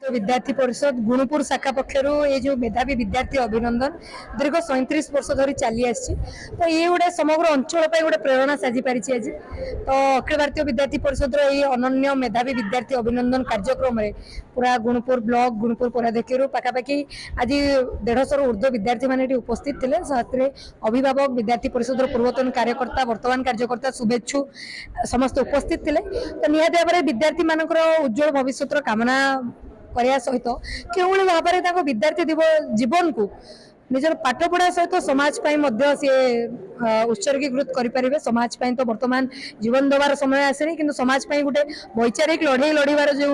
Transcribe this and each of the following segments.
विद्यार्थी परिषद गुणुपुर शाखा पक्षर ये जो मेधावी विद्यार्थी अभिनंदन दीर्घ 37 वर्ष धरी चली आसी तो ये गोटे समग्र अंचल गोटे प्रेरणा साजी पारी आज तो अखिल भारतीय विद्यार्थी परिषद ये अनन्य मेधावी विद्यार्थी अभिनंदन कार्यक्रम में पूरा गुणुपुर ब्लॉक गुणुपुर पौराधिकारी पाखापाखि आज 150 ऊर्ध्व विद्यार्थी मैंने उपस्थित थे साथ अभिभावक विद्यार्थी परिषद पूर्वतन कार्यकर्ता वर्तमान कार्यकर्ता शुभेच्छु समस्त उपस्थित थे तो निहत भाव में विद्यार्थी मानकर उज्जवल भविष्य कामना करने सहित क्यों भाव में विद्यार्थी जीवन को निजर पाठ पढ़ा सहित समाज सी उत्सर्गीकृत करें समाज तो वर्तमान जीवन देवार समय आसनी कि समाज गोटे वैचारिक लड़े लड़ार जो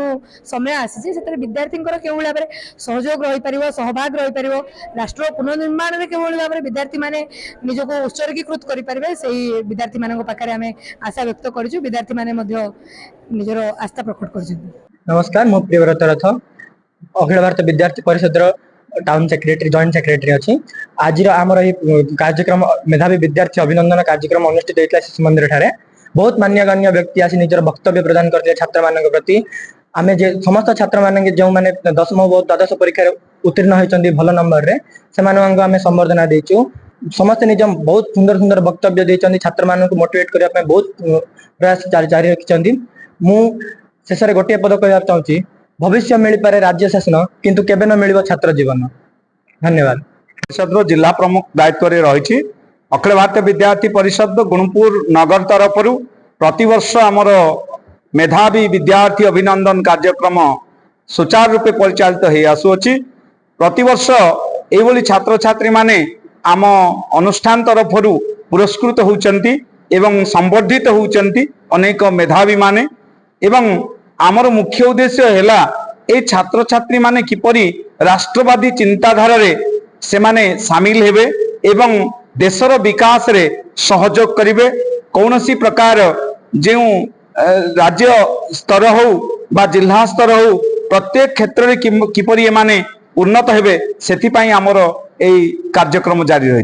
समय आसी से विद्यार्थी क्यों भाव में सहयोग रही पार सहभाग रही पार राष्ट्र पुनर्निर्माण में क्यों भाव में विद्यार्थी मैंने निजक उत्सर्गीकृत करें से विद्यार्थी मान पाखे आम आशा व्यक्त करूँ विद्यार्थी मैंने निजर आस्था प्रकट कर। नमस्कार मो प्रियव्रत रथ अखिल भारत विद्यार्थी परिषद टाउन सेक्रेटरी जॉइंट सेक्रेटरी अच्छी आज आमर कार्यक्रम मेधावी विद्यार्थी अभिनंदन कार्यक्रम अनुष्ठित होता शिशु मंदिर ठारे बहुत मान्यगण्य व्यक्ति आसी निजर वक्तव्य प्रदान करते छात्र मान प्रति आम समस्त छात्र मान जो मैंने 10वीं और द्वादश परीक्षा उत्तीर्ण होती भल नंबर रे से संबर्धना देचु समस्ते निज बहुत सुंदर सुंदर वक्तव्य देते छात्र मान मोटिवेट करने बहुत प्रयास जारी रखिंट मु शेष में गोटे पद कह चाहूँगी भविष्य मिल पारे राज्य शासन किंतु केबे न मिल छात्र जीवन। धन्यवाद। परिषद जिला प्रमुख दायित्व रही अखिल भारतीय विद्यार्थी परिषद गुणुपुर नगर तरफ प्रतिवर्ष आमर मेधावी विद्यार्थी अभिनंदन कार्यक्रम सुचारू रूपे परिचालित हो आसुअछि। प्रतिवर्ष एभली छात्र छात्री माने आम अनुष्ठान तरफ पुरस्कृत होउचंती एवं संवर्धित होउचंती अनेक मेधावी माने एवं आमर मुख्य उद्देश्य हैला ए छात्र छात्री माने किपरि राष्ट्रवादी चिंताधारा रे से माने शामिल हेबे एवं देशर विकास रे सहयोग करिवे कौनसी प्रकार जो राज्य स्तर हो बा जिला स्तर हो प्रत्येक क्षेत्र रे किपरि माने उन्नत हेबे सेति पई आमर ए कार्यक्रम जारी रही।